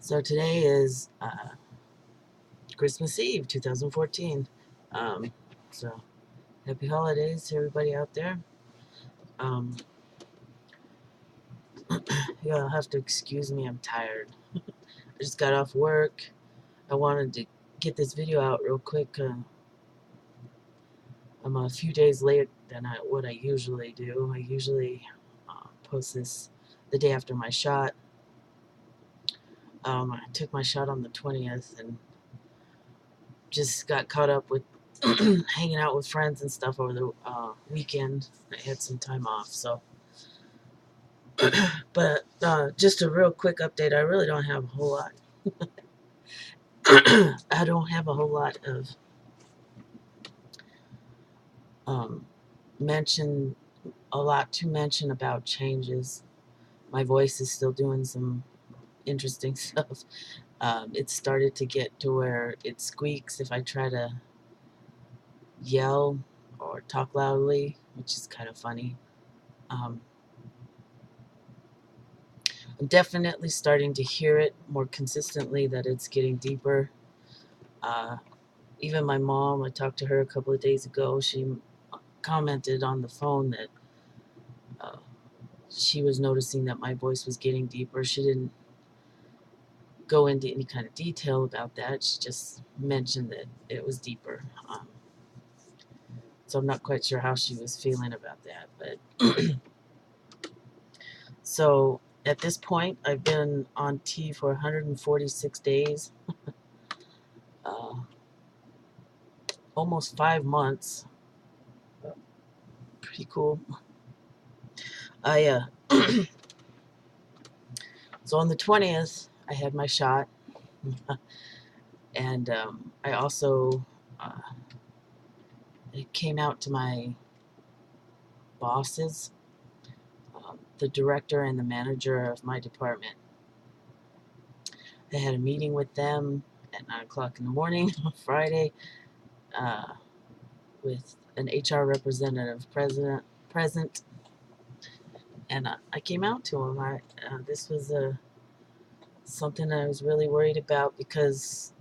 So today is Christmas Eve, 2014. So happy holidays to everybody out there. Um, You'll have to excuse me, I'm tired. I just got off work. I wanted to get this video out real quick. I'm a few days late than what I usually do. I usually post this the day after my shot. I took my shot on the 20th and just got caught up with hanging out with friends and stuff over the weekend. I had some time off, so. But just a real quick update. I really don't have a whole lot. I don't have a whole lot of um, mention, a lot to mention about changes. My voice is still doing some interesting stuff. It started to get to where it squeaks if I try to yell or talk loudly, which is kind of funny. Um, I'm definitely starting to hear it more consistently, that it's getting deeper. Even my mom, I talked to her a couple of days ago. She commented on the phone that uh, she was noticing that my voice was getting deeper. She didn't go into any kind of detail about that. She just mentioned that it was deeper. So I'm not quite sure how she was feeling about that. But so at this point, I've been on T for 146 days, uh, almost 5 months. Pretty cool. I So on the 20th, I had my shot. And I also it came out to my bosses, the director and the manager of my department. I had a meeting with them at 9 o'clock in the morning on Friday, uh, with an HR representative present, and I came out to him. This was something I was really worried about, because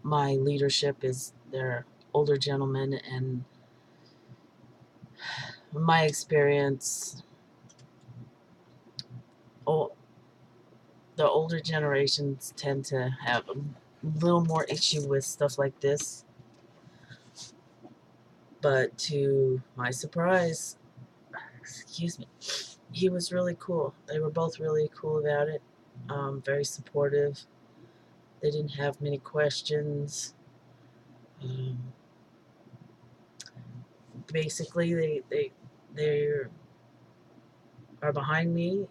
my leadership is, they're older gentlemen, and my experience, oh, the older generations tend to have a little more issue with stuff like this. But to my surprise, excuse me, he was really cool. They were both really cool about it. Very supportive. They didn't have many questions. Um, Basically, they are behind me.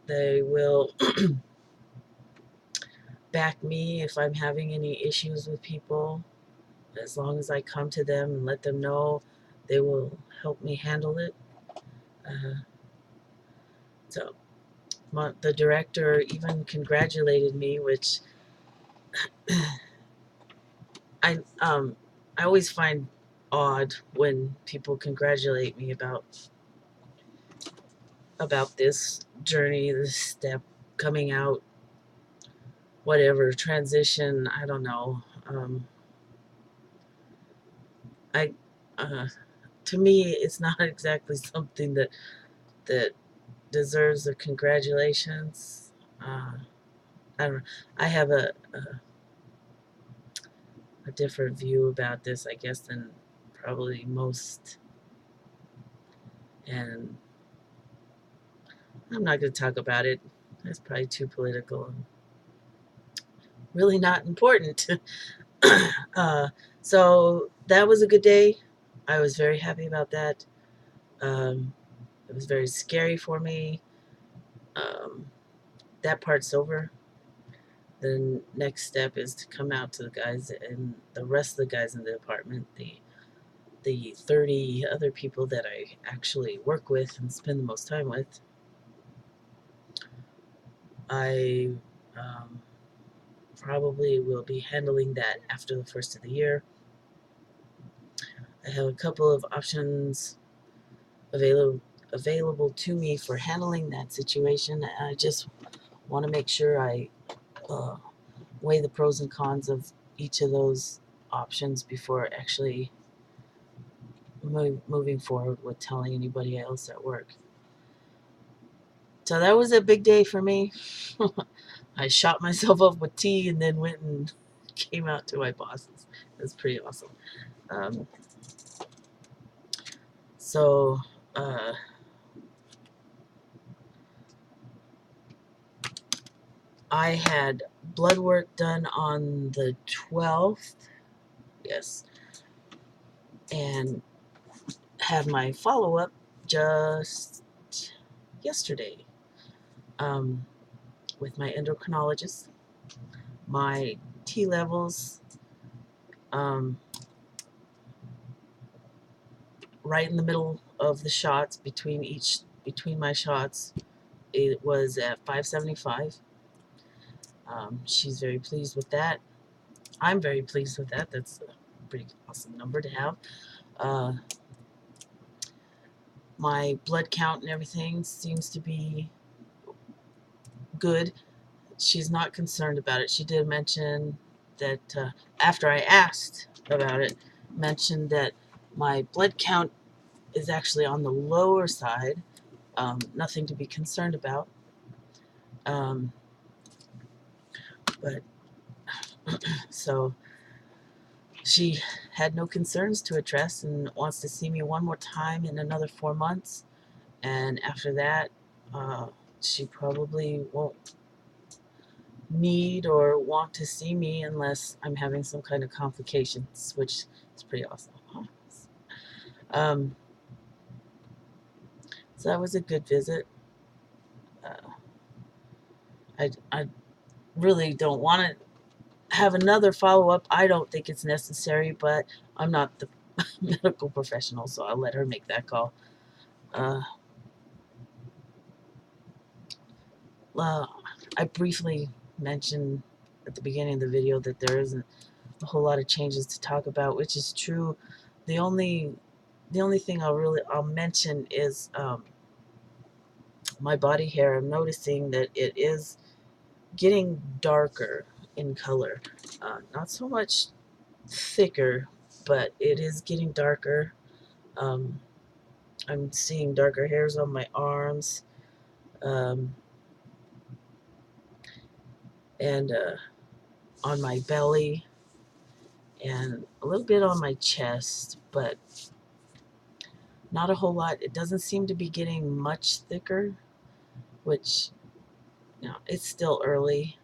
They will back me if I'm having any issues with people. As long as I come to them and let them know, they will help me handle it. Uh, so the director even congratulated me, which I um I always find odd when people congratulate me about this journey, this step, coming out, whatever, transition. I don't know. I To me, it's not exactly something that deserves a congratulations. I don't know. I have a different view about this, I guess, than probably most. And I'm not going to talk about it. It's probably too political and really not important. uh, so that was a good day. I was very happy about that. It was very scary for me. Um, that part's over. The next step is to come out to the guys and the rest of the guys in the department, the 30 other people that I actually work with and spend the most time with. I probably will be handling that after the first of the year. I have a couple of options available to me for handling that situation. I just want to make sure I weigh the pros and cons of each of those options before actually moving forward with telling anybody else at work. So that was a big day for me. I shot myself up with tea and then went and came out to my bosses. It was pretty awesome. Um, so I had blood work done on the 12th, yes, and had my follow-up just yesterday with my endocrinologist. My T levels right in the middle of the shots, between my shots, it was at 575. She's very pleased with that. I'm very pleased with that. That's a pretty awesome number to have. My blood count and everything seems to be good. She's not concerned about it. She did mention that after I asked about it, mentioned that my blood count is actually on the lower side. Nothing to be concerned about. But so she had no concerns to address and wants to see me one more time in another 4 months. And after that, she probably won't need or want to see me unless I'm having some kind of complications, which is pretty awesome. So that was a good visit. I really don't want to have another follow-up. I don't think it's necessary, but I'm not the medical professional, so I'll let her make that call. I briefly mentioned at the beginning of the video that there isn't a whole lot of changes to talk about, which is true. The only thing I'll mention is my body hair. I'm noticing that it is getting darker in color. Not so much thicker, but it is getting darker. I'm seeing darker hairs on my arms, and on my belly, and a little bit on my chest, but not a whole lot. It doesn't seem to be getting much thicker, which, it's still early,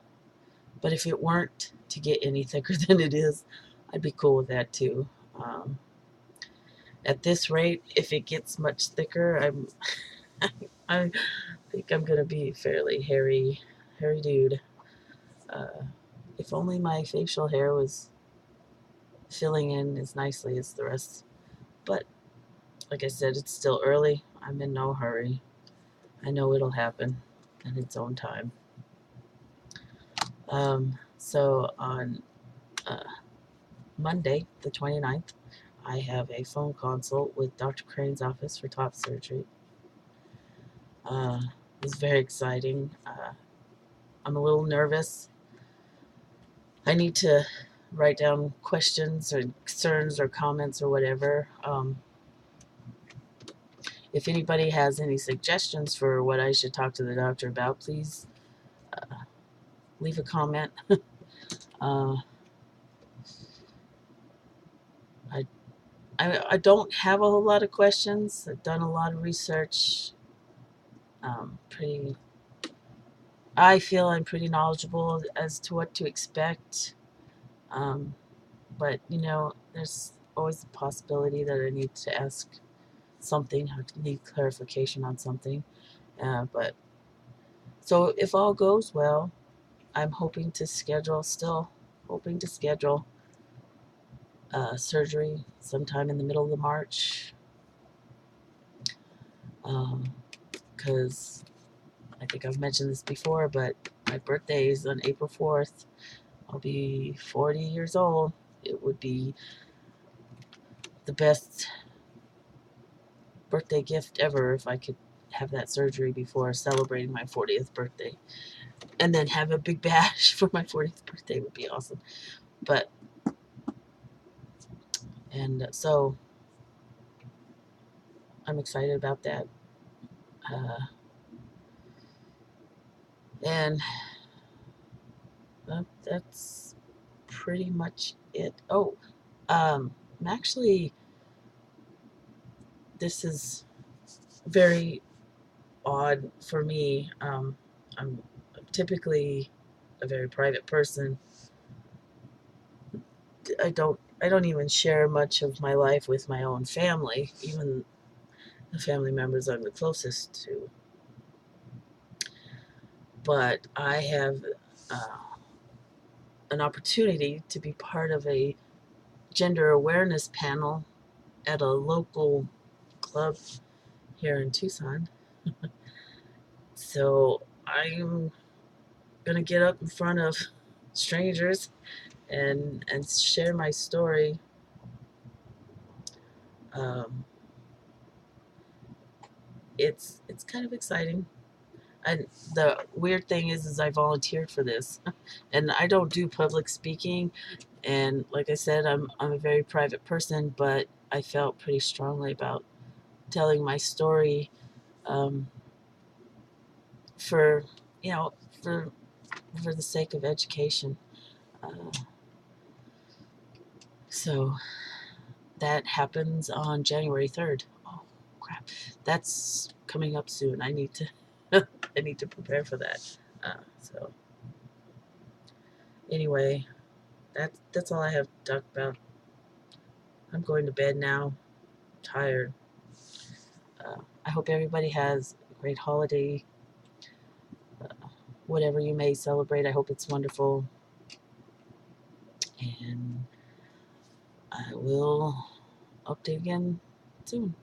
but if it weren't to get any thicker than it is, I'd be cool with that too. At this rate, if it gets much thicker, I think I'm gonna be a fairly hairy dude. If only my facial hair was filling in as nicely as the rest. But like I said, it's still early. I'm in no hurry. I know it'll happen in its own time. So on Monday, the 29th, I have a phone consult with Dr. Crane's office for top surgery. It's very exciting. I'm a little nervous. I need to write down questions or concerns or comments or whatever. If anybody has any suggestions for what I should talk to the doctor about, please leave a comment. I don't have a whole lot of questions. I've done a lot of research. I feel I'm pretty knowledgeable as to what to expect. But, there's always a possibility that I need to ask something, I need clarification on something. But so if all goes well, I'm still hoping to schedule surgery sometime in the middle of March. Because I think I've mentioned this before, but my birthday is on April 4th. I'll be 40 years old. It would be the best birthday gift ever if I could have that surgery before celebrating my 40th birthday. And then have a big bash for my 40th birthday would be awesome. But, and so I'm excited about that. And that's pretty much it. Oh, I'm actually, this is very odd for me. I'm typically a very private person. I don't even share much of my life with my own family, even the family members I'm the closest to. But I have uh, an opportunity to be part of a gender awareness panel at a local club here in Tucson. So I'm gonna get up in front of strangers and share my story. Um, it's kind of exciting. And the weird thing is I volunteered for this, and I don't do public speaking. And like I said, I'm a very private person, but I felt pretty strongly about telling my story, um, for you know for for the sake of education. Uh, so that happens on January 3rd. Oh crap, that's coming up soon. I need to I need to prepare for that. So anyway, that's all I have to talk about. I'm going to bed now. I'm tired. I hope everybody has a great holiday. Whatever you may celebrate, I hope it's wonderful. And I will update again soon.